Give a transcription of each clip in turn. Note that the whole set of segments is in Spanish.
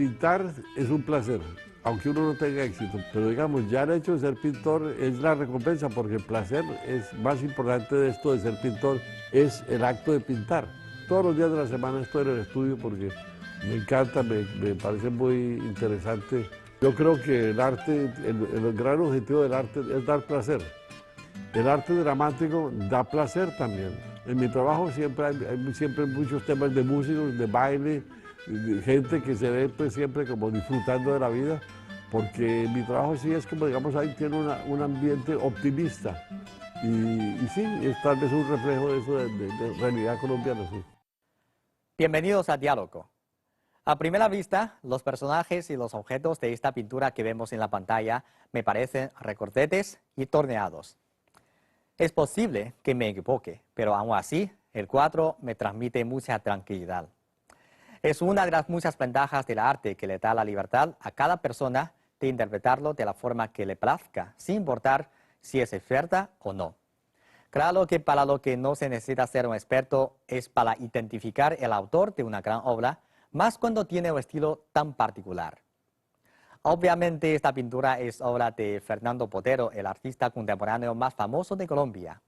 pintar es un placer, aunque uno no tenga éxito, pero digamos, ya el hecho de ser pintor es la recompensa, porque el placer es más importante de esto de ser pintor, es el acto de pintar. Todos los días de la semana estoy en el estudio porque me encanta, me parece muy interesante. Yo creo que el arte, el gran objetivo del arte es dar placer. El arte dramático da placer también. En mi trabajo siempre hay siempre muchos temas de músicos, de baile, de gente que se ve pues, siempre como disfrutando de la vida, porque mi trabajo sí es como, digamos, ahí tiene un ambiente optimista. Y sí, es tal vez un reflejo de eso, de realidad colombiana, sí. Bienvenidos a Diálogo. A primera vista, los personajes y los objetos de esta pintura que vemos en la pantalla me parecen recordetes y torneados. Es posible que me equivoque, pero aún así, el cuadro me transmite mucha tranquilidad. Es una de las muchas ventajas del arte que le da la libertad a cada persona de interpretarlo de la forma que le plazca, sin importar si es experta o no. Claro que para lo que no se necesita ser un experto es para identificar el autor de una gran obra, más cuando tiene un estilo tan particular. Obviamente esta pintura es obra de Fernando Botero, el artista contemporáneo más famoso de Colombia.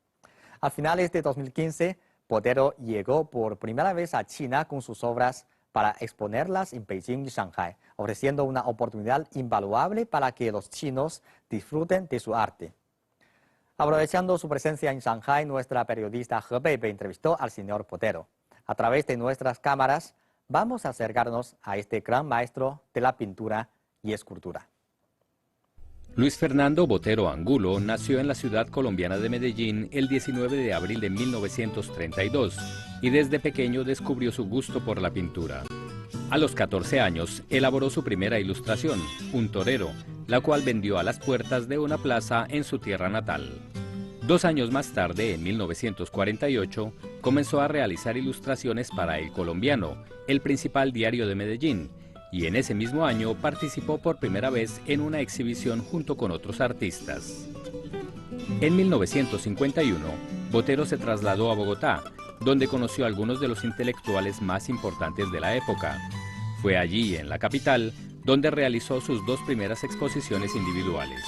A finales de 2015, Botero llegó por primera vez a China con sus obras para exponerlas en Beijing y Shanghai, ofreciendo una oportunidad invaluable para que los chinos disfruten de su arte. Aprovechando su presencia en Shanghai, nuestra periodista He Beibei entrevistó al señor Botero. A través de nuestras cámaras, vamos a acercarnos a este gran maestro de la pintura y escultura. Luis Fernando Botero Angulo nació en la ciudad colombiana de Medellín el 19 de abril de 1932 y desde pequeño descubrió su gusto por la pintura. A los 14 años elaboró su primera ilustración, un torero, la cual vendió a las puertas de una plaza en su tierra natal. 2 años más tarde, en 1948, comenzó a realizar ilustraciones para El Colombiano, el principal diario de Medellín, y en ese mismo año participó por primera vez en una exhibición junto con otros artistas. En 1951, Botero se trasladó a Bogotá, donde conoció a algunos de los intelectuales más importantes de la época. Fue allí, en la capital, donde realizó sus 2 primeras exposiciones individuales.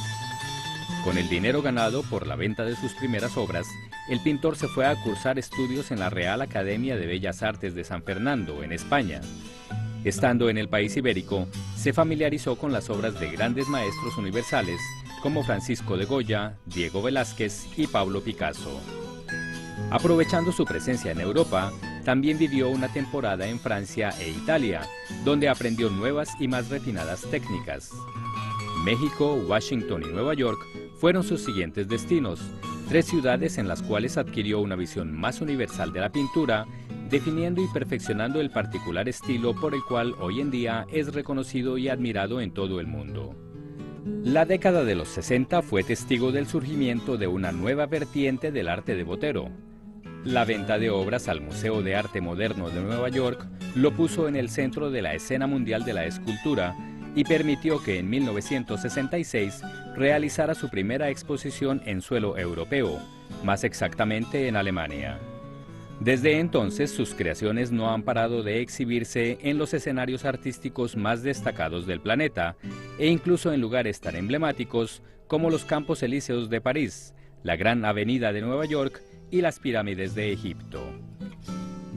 Con el dinero ganado por la venta de sus primeras obras, el pintor se fue a cursar estudios en la Real Academia de Bellas Artes de San Fernando, en España. Estando en el país ibérico, se familiarizó con las obras de grandes maestros universales como Francisco de Goya, Diego Velázquez y Pablo Picasso. Aprovechando su presencia en Europa, también vivió una temporada en Francia e Italia, donde aprendió nuevas y más refinadas técnicas. México, Washington y Nueva York fueron sus siguientes destinos, 3 ciudades en las cuales adquirió una visión más universal de la pintura, definiendo y perfeccionando el particular estilo por el cual hoy en día es reconocido y admirado en todo el mundo. La década de los 60 fue testigo del surgimiento de una nueva vertiente del arte de Botero. La venta de obras al Museo de Arte Moderno de Nueva York lo puso en el centro de la escena mundial de la escultura y permitió que en 1966 realizara su primera exposición en suelo europeo, más exactamente en Alemania. Desde entonces sus creaciones no han parado de exhibirse en los escenarios artísticos más destacados del planeta e incluso en lugares tan emblemáticos como los Campos Elíseos de París, la Gran Avenida de Nueva York y las pirámides de Egipto.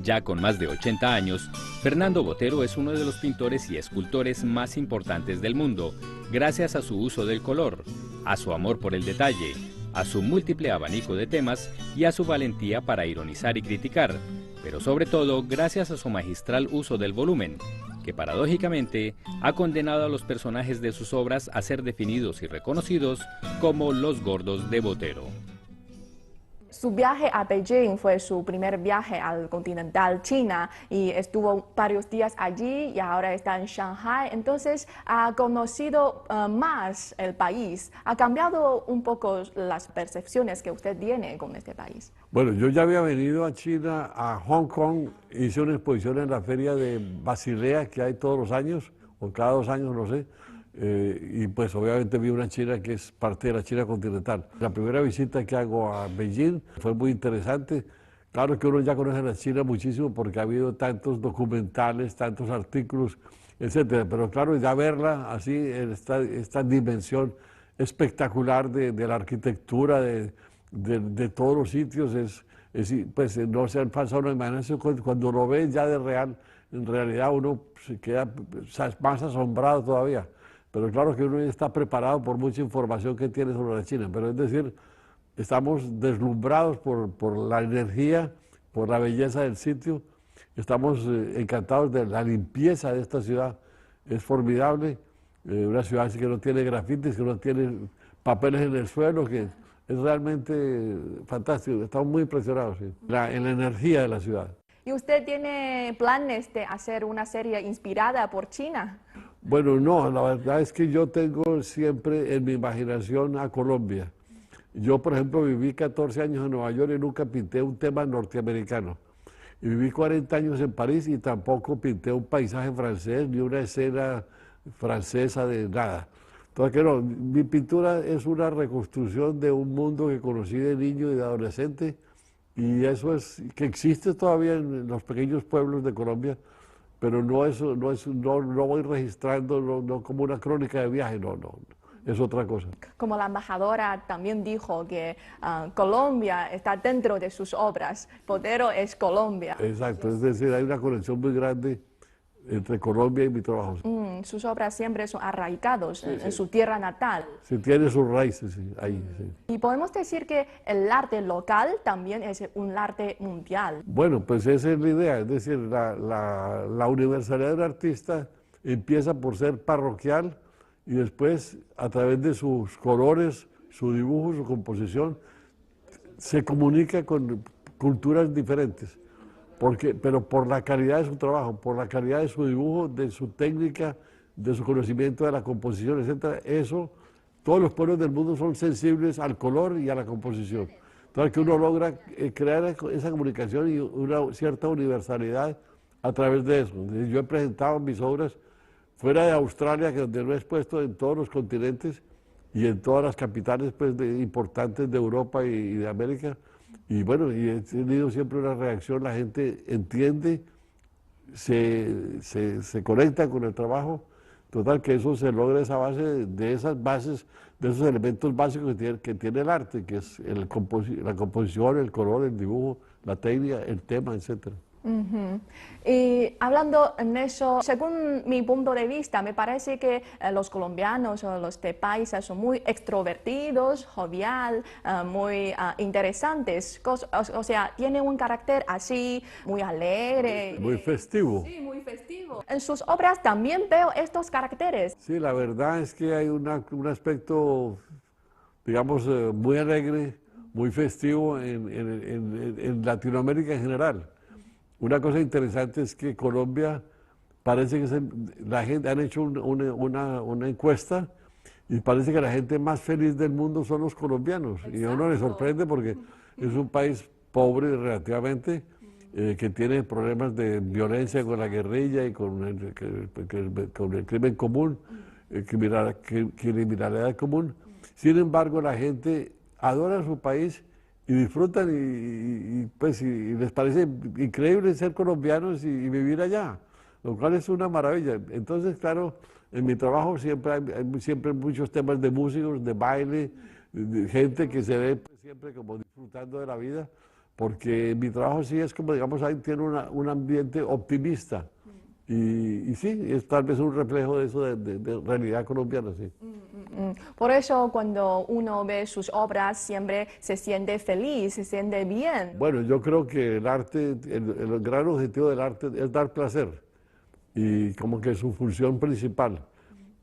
Ya con más de 80 años, Fernando Botero es uno de los pintores y escultores más importantes del mundo, gracias a su uso del color, a su amor por el detalle, a su múltiple abanico de temas y a su valentía para ironizar y criticar, pero sobre todo gracias a su magistral uso del volumen, que paradójicamente ha condenado a los personajes de sus obras a ser definidos y reconocidos como los gordos de Botero. Su viaje a Beijing fue su primer viaje al continental China y estuvo varios días allí y ahora está en Shanghai. Entonces ha conocido más el país. ¿Ha cambiado un poco las percepciones que usted tiene con este país? Bueno, yo ya había venido a China, a Hong Kong, hice una exposición en la feria de Basilea que hay todos los años, o cada 2 años, no sé. Y pues obviamente vi una China que es parte de la China continental. La primera visita que hago a Beijing fue muy interesante. Claro que uno ya conoce a la China muchísimo porque ha habido tantos documentales, tantos artículos etcétera. Pero claro, ya verla así, en esta dimensión espectacular de la arquitectura, de todos los sitios, pues no se alcanza uno a imaginarse cuando lo ve ya de real, en realidad uno se queda más asombrado todavía. Pero claro que uno ya está preparado por mucha información que tiene sobre la China, pero es decir, estamos deslumbrados por la energía, por la belleza del sitio, estamos encantados de la limpieza de esta ciudad, es formidable, una ciudad así que no tiene grafitis, que no tiene papeles en el suelo, que es realmente fantástico, estamos muy impresionados en la energía de la ciudad. ¿Y usted tiene planes de hacer una serie inspirada por China? Bueno, no, la verdad es que yo tengo siempre en mi imaginación a Colombia. Yo, por ejemplo, viví 14 años en Nueva York y nunca pinté un tema norteamericano. Y viví 40 años en París y tampoco pinté un paisaje francés ni una escena francesa de nada. Entonces, que no, mi pintura es una reconstrucción de un mundo que conocí de niño y de adolescente, y eso es que existe todavía en los pequeños pueblos de Colombia, pero no voy registrando, no como una crónica de viaje, no, es otra cosa. Como la embajadora también dijo que Colombia está dentro de sus obras, Botero es Colombia. Exacto, es decir, hay una conexión muy grande entre Colombia y mi trabajo. Sus obras siempre son arraigados en su tierra natal. Sí, tiene sus raíces, sí, ahí, sí. Y podemos decir que el arte local también es un arte mundial. Bueno, pues esa es la idea, es decir, la universalidad del artista empieza por ser parroquial y después, a través de sus colores, su dibujo, su composición, se comunica con culturas diferentes. Pero por la calidad de su trabajo, por la calidad de su dibujo, de su técnica, de su conocimiento de la composición, etc. Eso, todos los pueblos del mundo son sensibles al color y a la composición. Entonces, que uno logra crear esa comunicación y una cierta universalidad a través de eso. Yo he presentado mis obras fuera de Australia, que donde lo he expuesto en todos los continentes y en todas las capitales pues, importantes de Europa y de América. Y bueno, y he tenido siempre una reacción, la gente entiende, se conecta con el trabajo, total que eso se logra esa base, de esas bases, de esos elementos básicos que tiene el arte, que es la composición, el color, el dibujo, la técnica, el tema, etc. Y hablando en eso, según mi punto de vista, me parece que los colombianos o los de paisa son muy extrovertidos, jovial, muy interesantes, o sea, tienen un carácter así muy alegre. Muy festivo. Sí, muy festivo. En sus obras también veo estos caracteres. Sí, la verdad es que hay un aspecto, digamos, muy alegre, muy festivo en Latinoamérica en general. Una cosa interesante es que Colombia parece que la gente han hecho una encuesta y parece que la gente más feliz del mundo son los colombianos. Exacto. Y a uno le sorprende porque es un país pobre relativamente, que tiene problemas de violencia con la guerrilla y con el crimen común, criminalidad común. Sin embargo, la gente adora su país y disfrutan y les parece increíble ser colombianos y vivir allá, lo cual es una maravilla. Entonces, claro, en mi trabajo siempre hay siempre muchos temas de músicos, de baile, de gente que se ve pues, siempre como disfrutando de la vida, porque mi trabajo sí es como, digamos, ahí tiene un ambiente optimista. Y sí, es tal vez un reflejo de eso, de realidad colombiana, sí. Por eso cuando uno ve sus obras siempre se siente feliz, se siente bien. Bueno, yo creo que el arte, el gran objetivo del arte es dar placer y como que es su función principal.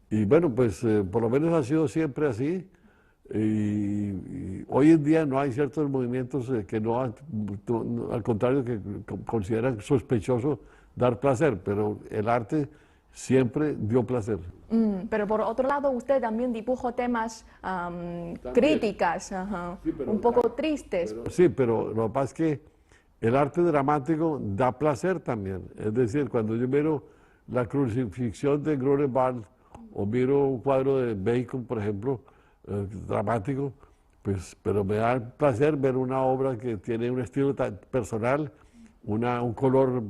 Y bueno, pues por lo menos ha sido siempre así. Y hoy en día no hay ciertos movimientos que al contrario, que consideran sospechoso dar placer, pero el arte siempre dio placer. Pero por otro lado, usted también dibujó temas críticas, sí, un poco tristes. Sí, pero lo que pasa es que el arte dramático da placer también. Es decir, cuando yo miro la crucifixión de Grunewald o miro un cuadro de Bacon, por ejemplo, dramático, pues, pero me da placer ver una obra que tiene un estilo tan personal, un color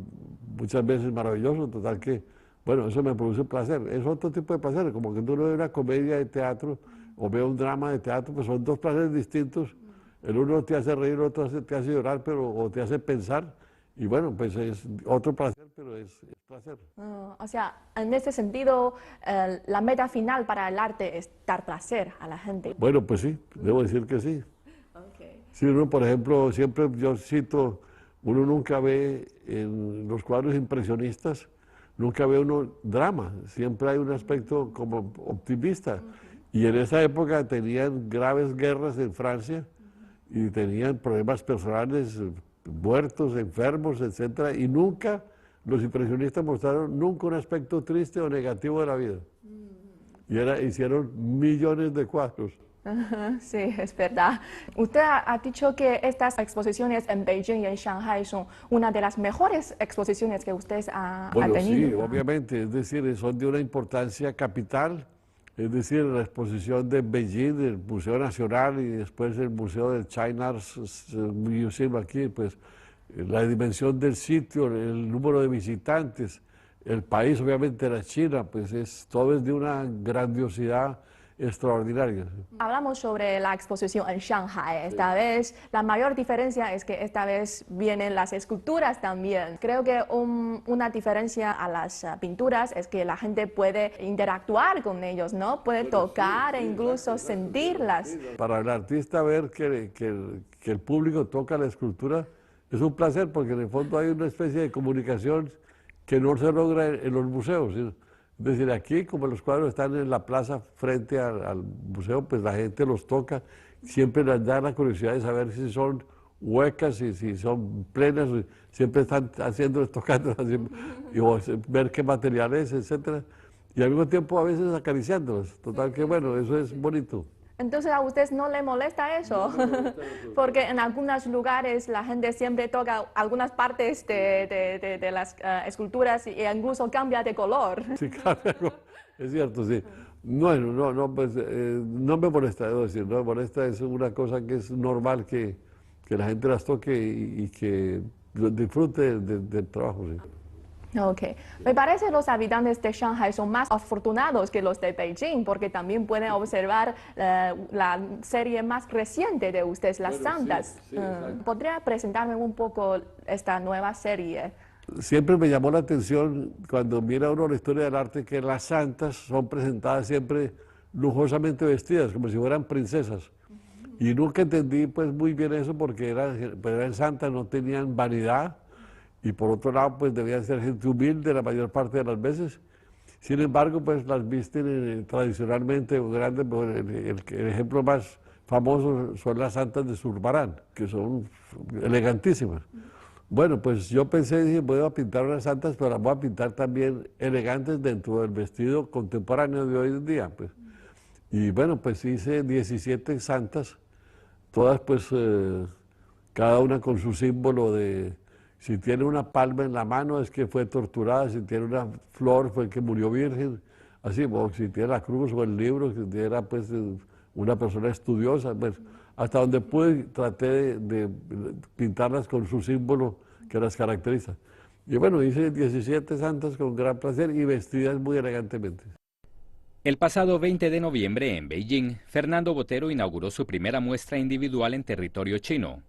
muchas veces maravilloso, total que Bueno, eso me produce placer. Es otro tipo de placer, como que uno ve una comedia de teatro o ve un drama de teatro, pues son dos placeres distintos. El uno te hace reír, el otro te hace llorar, pero o te hace pensar. Y bueno, pues es otro placer, pero es placer. O sea, en ese sentido, la meta final para el arte es dar placer a la gente. Bueno, pues sí, debo decir que sí. Okay. Si uno, por ejemplo, siempre yo cito, uno nunca ve en los cuadros impresionistas, nunca ve uno drama, siempre hay un aspecto como optimista. Y en esa época tenían graves guerras en Francia y tenían problemas personales, muertos, enfermos, etcétera, y nunca los impresionistas mostraron nunca un aspecto triste o negativo de la vida. Y hicieron millones de cuadros. Sí, es verdad. Usted ha dicho que estas exposiciones en Beijing y en Shanghai son una de las mejores exposiciones que usted ha tenido. Sí, obviamente, es decir, son de una importancia capital, es decir, la exposición de Beijing, del Museo Nacional y después el Museo del China Arts Museum aquí, pues la dimensión del sitio, el número de visitantes, el país, obviamente la China, pues todo es de una grandiosidad extraordinaria. Hablamos sobre la exposición en Shanghai. Esta vez, la mayor diferencia es que esta vez vienen las esculturas también. Creo que una diferencia a las pinturas es que la gente puede interactuar con ellos, ¿no? Puede tocar e incluso sentirlas. Para el artista ver que el público toca la escultura es un placer, porque en el fondo hay una especie de comunicación que no se logra en los museos, ¿sí? Es decir, aquí, como los cuadros están en la plaza frente al museo, pues la gente los toca, siempre les da la curiosidad de saber si son huecas, si son plenas, siempre están tocando, y ver qué material es, etcétera, y al mismo tiempo a veces acariciándolos. Total que bueno, eso es bonito. Entonces a usted no le molesta eso, porque en algunos lugares la gente siempre toca algunas partes de las esculturas e incluso cambia de color. Sí, claro, es cierto, sí. No, pues no me molesta, debo decir, no me molesta, es una cosa que es normal que la gente las toque y que disfrute del trabajo, sí. Ok. Me parece que los habitantes de Shanghai son más afortunados que los de Beijing, porque también pueden observar la serie más reciente de ustedes, Las Santas. Sí, ¿Podría presentarme un poco esta nueva serie? Siempre me llamó la atención cuando mira uno la historia del arte que las santas son presentadas siempre lujosamente vestidas, como si fueran princesas. Y nunca entendí pues muy bien eso porque eran santas, no tenían vanidad. Y por otro lado, pues debían ser gente humilde la mayor parte de las veces. Sin embargo, pues las visten tradicionalmente grandes. El ejemplo más famoso son las santas de Zurbarán, que son elegantísimas. Bueno, pues yo pensé, dije, voy a pintar unas santas, pero las voy a pintar también elegantes dentro del vestido contemporáneo de hoy en día, pues. Y bueno, pues hice 17 santas, todas pues, cada una con su símbolo de... Si tiene una palma en la mano es que fue torturada, si tiene una flor fue que murió virgen, así, o si tiene la cruz o el libro, que era pues una persona estudiosa, pues hasta donde pude traté de pintarlas con su símbolo que las caracteriza. Y bueno, hice 17 santas con gran placer y vestidas muy elegantemente. El pasado 20 de noviembre en Beijing, Fernando Botero inauguró su primera muestra individual en territorio chino.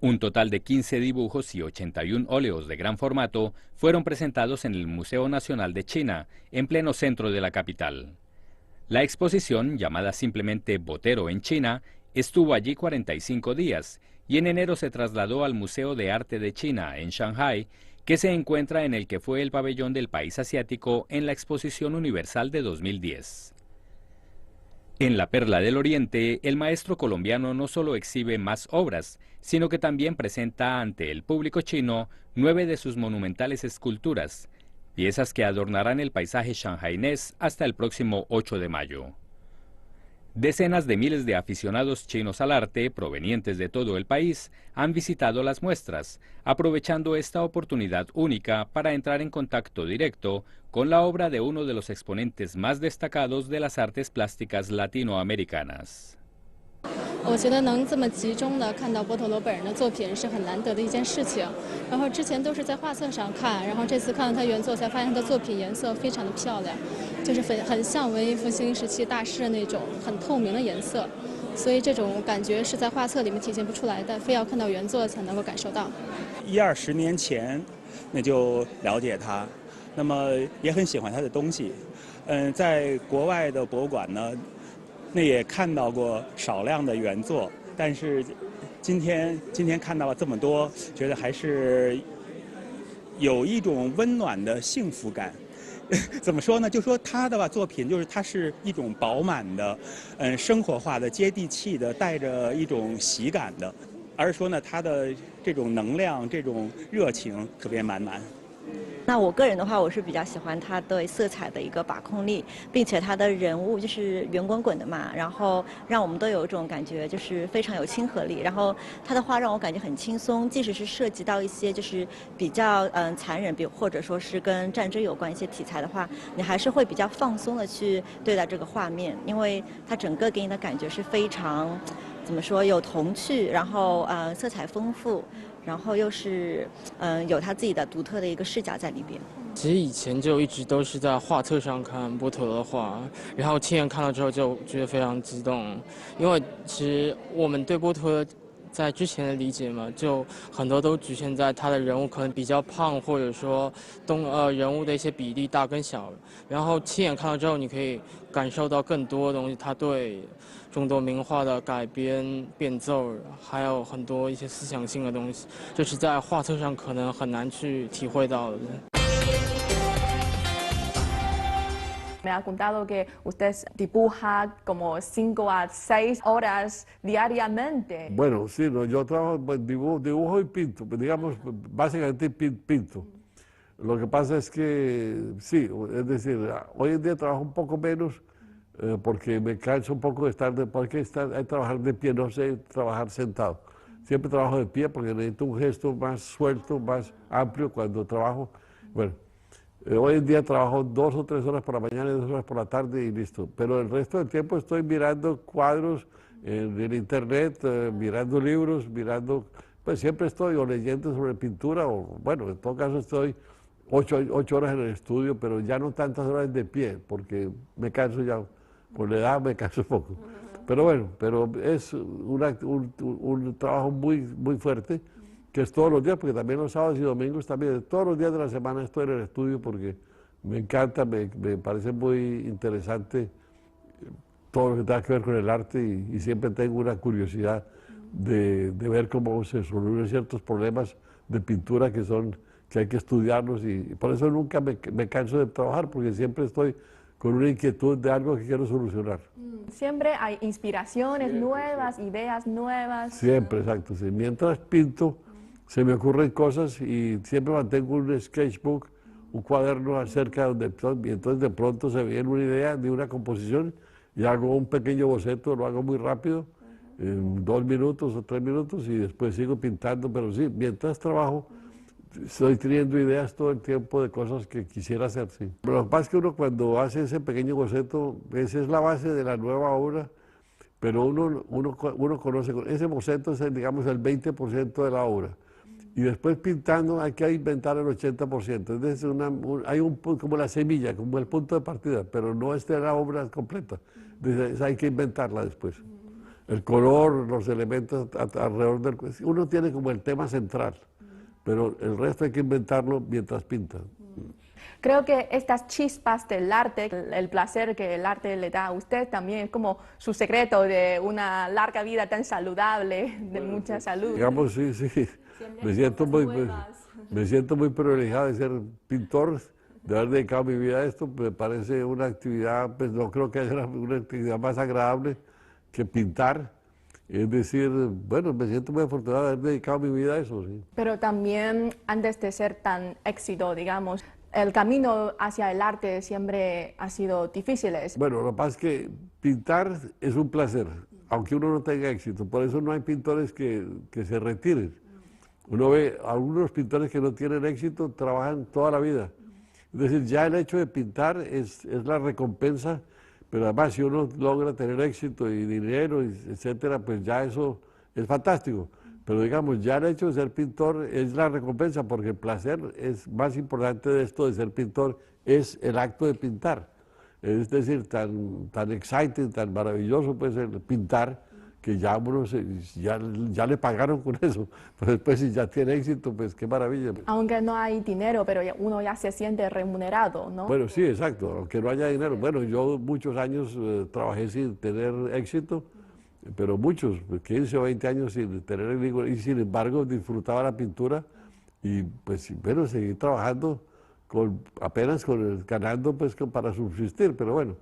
Un total de 15 dibujos y 81 óleos de gran formato fueron presentados en el Museo Nacional de China, en pleno centro de la capital. La exposición, llamada simplemente Botero en China, estuvo allí 45 días y en enero se trasladó al Museo de Arte de China, en Shanghai, que se encuentra en el que fue el pabellón del país asiático en la Exposición Universal de 2010. En la Perla del Oriente, el maestro colombiano no solo exhibe más obras, sino que también presenta ante el público chino 9 de sus monumentales esculturas, piezas que adornarán el paisaje shanghainés hasta el próximo 8 de mayo. Decenas de miles de aficionados chinos al arte, provenientes de todo el país, han visitado las muestras, aprovechando esta oportunidad única para entrar en contacto directo con la obra de uno de los exponentes más destacados de las artes plásticas latinoamericanas. 我觉得能这么集中的看到波特罗本人的作品是很难得的一件事情。然后之前都是在画册上看，然后这次看到他原作才发现他的作品颜色非常的漂亮，就是很像文艺复兴时期大师的那种很透明的颜色。所以这种感觉是在画册里面体现不出来的，非要看到原作才能够感受到。10-20年前，那就了解他，那么也很喜欢他的东西。在国外的博物馆呢，那也看到过少量的原作，但是今天看到了这么多，觉得还是有一种温暖的幸福感。怎么说呢？就说他的作品，就是它是一种饱满的，生活化的、接地气的，带着一种喜感的。而说呢，他的这种能量、这种热情特别满满。那我个人的话，我是比较喜欢他对色彩的一个把控力，并且他的人物就是圆滚滚的嘛，然后让我们都有一种感觉，就是非常有亲和力。然后他的画让我感觉很轻松，即使是涉及到一些就是比较残忍，或者说是跟战争有关一些题材的话，你还是会比较放松的去对待这个画面，因为它整个给你的感觉是非常怎么说有童趣，然后色彩丰富。然后又是有他自己的独特的一个视角在里边。其实以前就一直都是在画册上看波特的画，然后亲眼看到之后就觉得非常激动，因为其实我们对波特在之前的理解嘛，就很多都局限在他的人物可能比较胖，或者说人物的一些比例大跟小，然后亲眼看到之后，你可以感受到更多的东西，他对中国名画的改编、变奏，还有很多一些思想性的东西，这是在画册上可能很难去体会到的。Me ha contado que usted dibuja como 5 a 6 horas diariamente. Bueno, sí, no, yo trabajo, pues, dibujo y pinto, pues, digamos, básicamente pinto. Lo que pasa es que, sí, es decir, hoy en día trabajo un poco menos porque me canso un poco de estar, porque hay que trabajar de pie, no sé trabajar sentado. Siempre trabajo de pie porque necesito un gesto más suelto, más amplio cuando trabajo. Bueno, hoy en día trabajo 2 o 3 horas por la mañana y 2 horas por la tarde y listo. Pero el resto del tiempo estoy mirando cuadros en el internet, mirando libros, pues siempre estoy o leyendo sobre pintura o, bueno, en todo caso estoy 8 horas en el estudio, pero ya no tantas horas de pie, porque me canso ya, con la edad me canso poco. Pero bueno, es un trabajo muy fuerte, que es todos los días, porque también los sábados y domingos también, todos los días de la semana estoy en el estudio porque me encanta, me parece muy interesante todo lo que tenga que ver con el arte y siempre tengo una curiosidad de ver cómo se solucionan ciertos problemas de pintura que hay que estudiarlos y por eso nunca me canso de trabajar porque siempre estoy con una inquietud de algo que quiero solucionar. Siempre hay inspiraciones nuevas, ideas nuevas. Siempre, exacto. Sí. Mientras pinto, se me ocurren cosas y siempre mantengo un sketchbook, un cuaderno acerca donde y entonces de pronto se viene una idea de una composición y hago un pequeño boceto, lo hago muy rápido, en 2 minutos o 3 minutos y después sigo pintando, pero sí, mientras trabajo estoy teniendo ideas todo el tiempo de cosas que quisiera hacer, sí. Pero lo que pasa es que uno cuando hace ese pequeño boceto, esa es la base de la nueva obra, pero uno conoce, ese boceto es, digamos, el 20% de la obra. Y después pintando hay que inventar el 80%, es decir, hay como la semilla, como el punto de partida, pero no es de la obra completa, entonces hay que inventarla después. El color, los elementos alrededor del... Uno tiene como el tema central, pero el resto hay que inventarlo mientras pinta. Creo que estas chispas del arte, el placer que el arte le da a usted también es como su secreto de una larga vida tan saludable, de mucha salud. Digamos, sí. Me siento muy privilegiado de ser pintor, de haber dedicado mi vida a esto. Me parece una actividad, pues no creo que haya una actividad más agradable que pintar. Es decir, bueno, me siento muy afortunado de haber dedicado mi vida a eso, sí. Pero también, antes de ser tan éxito, digamos, el camino hacia el arte siempre ha sido difícil. Bueno, lo que pasa es que pintar es un placer, aunque uno no tenga éxito. Por eso no hay pintores que se retiren. Uno ve a algunos pintores que no tienen éxito, trabajan toda la vida. Es decir, ya el hecho de pintar es la recompensa pero además si uno logra tener éxito y dinero, etcétera, pues ya eso es fantástico. Pero digamos, ya el hecho de ser pintor es la recompensa, porque el placer es más importante de esto de ser pintor, es el acto de pintar. Es decir, tan exciting, tan maravilloso pues el pintar, que ya uno ya le pagaron con eso. Pero después si ya tiene éxito, pues qué maravilla. Aunque no hay dinero, pero uno ya se siente remunerado, ¿no? Bueno, sí, exacto, aunque no haya dinero. Bueno, yo muchos años trabajé sin tener éxito, pero muchos, 15 o 20 años sin tener éxito, y sin embargo disfrutaba la pintura y pues bueno, seguí trabajando apenas ganando pues para subsistir, pero bueno,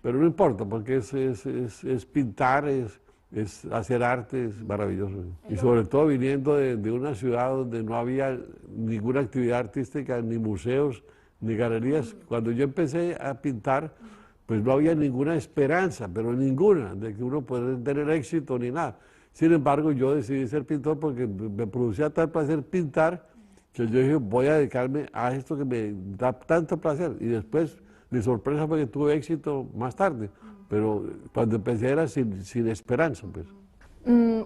pero no importa, porque es pintar, es hacer arte, es maravilloso. Y sobre todo viniendo de una ciudad donde no había ninguna actividad artística, ni museos, ni galerías. Cuando yo empecé a pintar, pues no había ninguna esperanza, pero ninguna, de que uno pudiera tener éxito ni nada. Sin embargo, yo decidí ser pintor porque me producía tal placer pintar, que yo dije, voy a dedicarme a esto que me da tanto placer. Y después, mi sorpresa fue que tuve éxito más tarde, pero cuando empecé era sin esperanza, pues.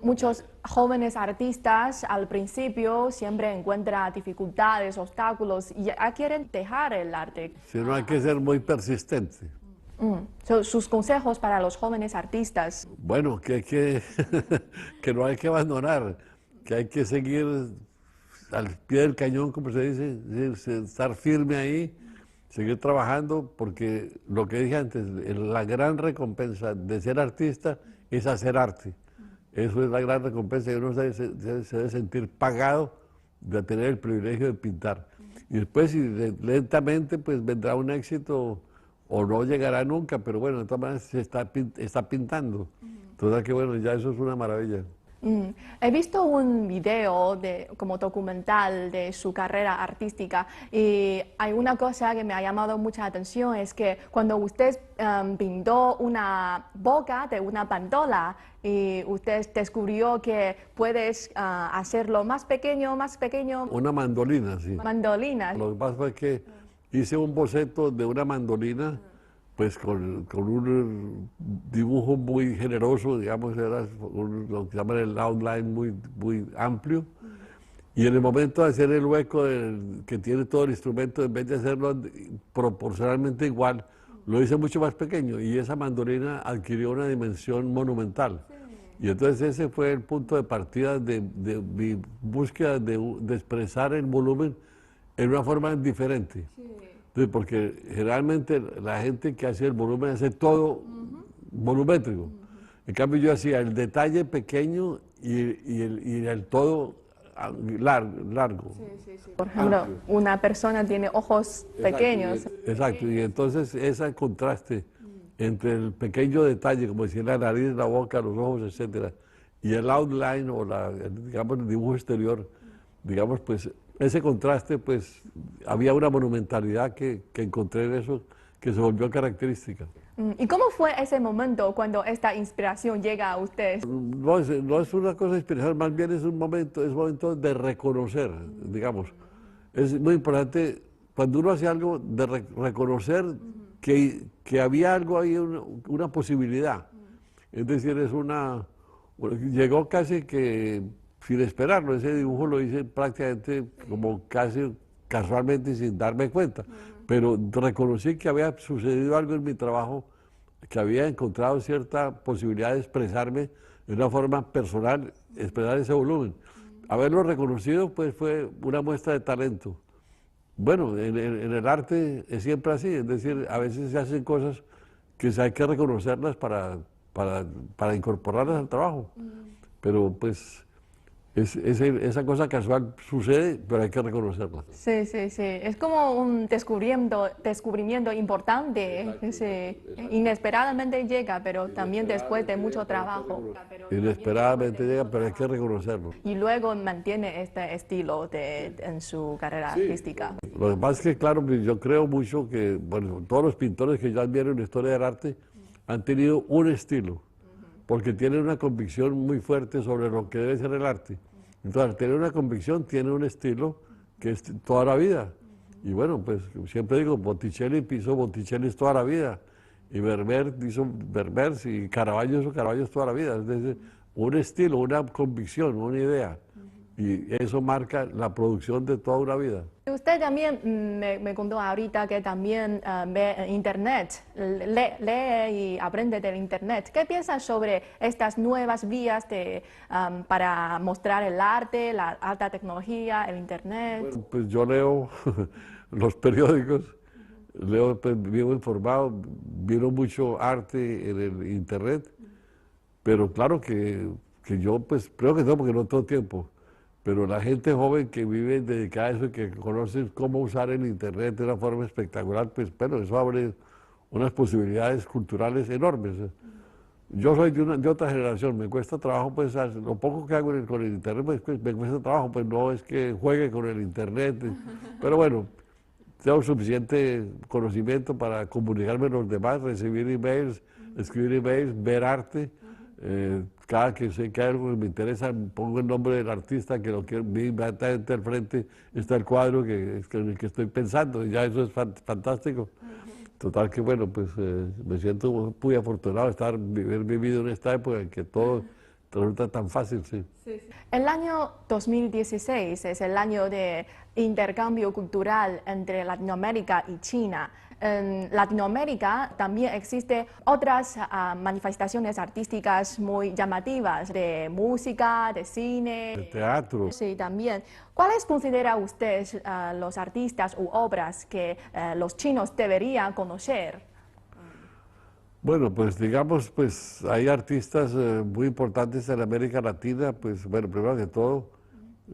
Muchos jóvenes artistas al principio siempre encuentran dificultades, obstáculos y ya quieren dejar el arte. Si no, hay que ser muy persistente. Sus consejos para los jóvenes artistas. Bueno, que no hay que abandonar, que hay que seguir al pie del cañón, como se dice, estar firme ahí, seguir trabajando, porque lo que dije antes, la gran recompensa de ser artista es hacer arte. Eso es la gran recompensa y uno se debe sentir pagado de tener el privilegio de pintar. Y después, si lentamente, pues vendrá un éxito o no llegará nunca, pero bueno, de todas maneras se está pintando. Entonces, que bueno, ya eso es una maravilla. He visto un video como documental de su carrera artística y hay una cosa que me ha llamado mucha atención, es que cuando usted pintó una boca de una bandola y usted descubrió que puedes hacerlo más pequeño. Una mandolina, sí. Mandolina. Lo que pasa fue que hice un boceto de una mandolina, pues con un dibujo muy generoso, digamos, era lo que llaman el outline muy amplio, y en el momento de hacer el hueco que tiene todo el instrumento, en vez de hacerlo proporcionalmente igual, lo hice mucho más pequeño, y esa mandolina adquirió una dimensión monumental. Y entonces ese fue el punto de partida de mi búsqueda de expresar el volumen en una forma diferente. Entonces, porque generalmente la gente que hace el volumen hace todo volumétrico. En cambio yo hacía el detalle pequeño y el todo largo. Por ejemplo, una persona tiene ojos pequeños. Exacto, y entonces ese contraste entre el pequeño detalle, como decía la nariz, la boca, los ojos, etcétera, y el outline o digamos, el dibujo exterior, digamos, pues ese contraste, pues había una monumentalidad que encontré en eso, que se volvió característica. ¿Y cómo fue ese momento cuando esta inspiración llega a usted? No es una cosa de inspiración, más bien es un momento de reconocer, digamos. Es muy importante, cuando uno hace algo, de reconocer que había algo ahí, una posibilidad. Es decir, llegó casi que sin esperarlo, ese dibujo lo hice prácticamente como casi casualmente sin darme cuenta, pero reconocí que había sucedido algo en mi trabajo, que había encontrado cierta posibilidad de expresarme de una forma personal, expresar ese volumen. Haberlo reconocido pues fue una muestra de talento. Bueno, en el arte es siempre así, es decir, a veces se hacen cosas que hay que reconocerlas para incorporarlas al trabajo, pero pues esa cosa casual sucede, pero hay que reconocerla. Sí. Es como un descubrimiento importante. Inesperadamente llega, pero también después de mucho trabajo. Inesperadamente llega, pero hay que reconocerlo. Y luego mantiene este estilo en su carrera artística. Lo que pasa es que, claro, yo creo mucho que, bueno, todos los pintores que ya vieron la historia del arte han tenido un estilo, porque tienen una convicción muy fuerte sobre lo que debe ser el arte. Entonces, al tener una convicción, tiene un estilo que es toda la vida. Y bueno, pues siempre digo, Botticelli hizo Botticelli toda la vida. Y Vermeer hizo Vermeer y Caravaggio hizo Caravaggio toda la vida. Es decir, un estilo, una convicción, una idea. Y eso marca la producción de toda una vida. Usted también me contó ahorita que también ve Internet, lee y aprende del Internet. ¿Qué piensas sobre estas nuevas vías para mostrar el arte, la alta tecnología, el Internet? Bueno, pues yo leo los periódicos, leo, pues, vivo informado, miro mucho arte en el Internet, pero claro que yo, pues, creo que no, porque no tengo tiempo. Pero la gente joven que vive dedicada a eso y que conoce cómo usar el Internet de una forma espectacular, pues bueno, eso abre unas posibilidades culturales enormes. Yo soy de otra generación, me cuesta trabajo, pues lo poco que hago con el Internet, pues me cuesta trabajo, pues no es que juegue con el Internet, pero bueno, tengo suficiente conocimiento para comunicarme con los demás, recibir emails, escribir emails, ver arte. Cada que sé que hay algo que me interesa, pongo el nombre del artista que lo quiero, inmediatamente al frente está el cuadro en el que estoy pensando, y ya eso es fantástico. Total que bueno, pues me siento muy afortunado de haber vivido en esta época en que todo resulta tan fácil, sí. El año 2016 es el año de intercambio cultural entre Latinoamérica y China. En Latinoamérica también existen otras manifestaciones artísticas muy llamativas, de música, de cine. De teatro. Sí, también. ¿Cuáles considera usted los artistas u obras que los chinos deberían conocer? Bueno, pues digamos, pues hay artistas muy importantes en América Latina, pues bueno, primero que todo,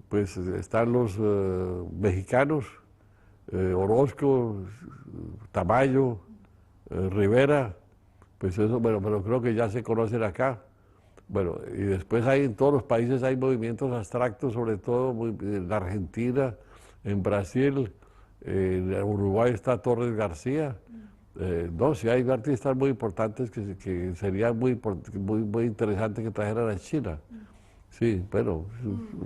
pues están los mexicanos, Orozco, Tamayo, Rivera, pues eso, bueno, pero creo que ya se conocen acá. Bueno, y después hay en todos los países hay movimientos abstractos, sobre todo en la Argentina, en Brasil, en Uruguay está Torres García. No, sí hay artistas muy importantes que sería muy interesante que trajeran a China. Sí, bueno,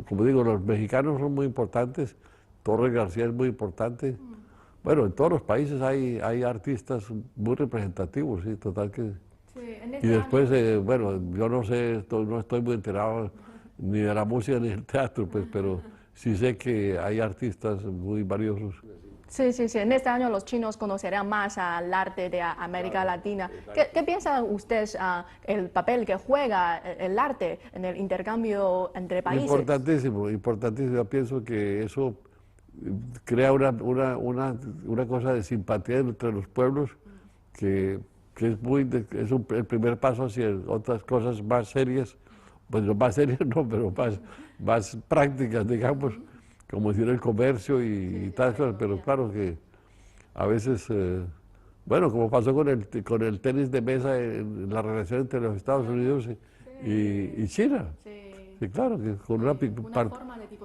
como digo, los mexicanos son muy importantes, Torres García es muy importante. Bueno, en todos los países hay artistas muy representativos, sí, total que... Sí, en y después, bueno, yo no sé, no estoy muy enterado ni de la música ni del teatro, pues, pero sí sé que hay artistas muy valiosos. Sí, sí, sí. En este año los chinos conocerán más al arte de América Latina. ¿Qué piensa usted el papel que juega el arte en el intercambio entre países? Importantísimo, importantísimo. Yo pienso que eso crea una cosa de simpatía entre los pueblos que es el primer paso hacia otras cosas más serias, pues no más serias no, pero más prácticas, digamos, como decir el comercio y tal cosas, pero claro que a veces, bueno, como pasó con el tenis de mesa en la relación entre los Estados Unidos y China. Sí, claro, que con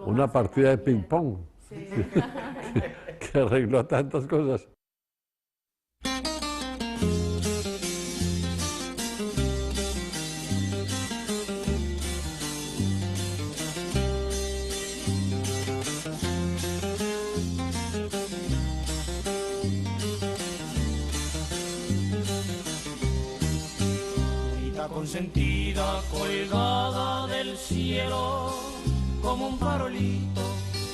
una partida de ping-pong que arregló tantas cosas. Consentida colgada del cielo como un farolito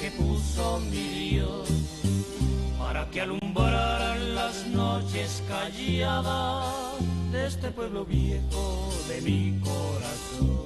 que puso mi Dios para que alumbraran las noches calladas de este pueblo viejo de mi corazón.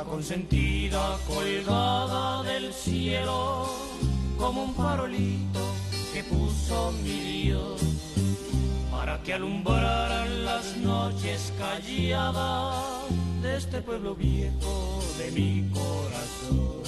Consentida colgada del cielo como un farolito que puso mi Dios para que alumbraran las noches calladas de este pueblo viejo de mi corazón.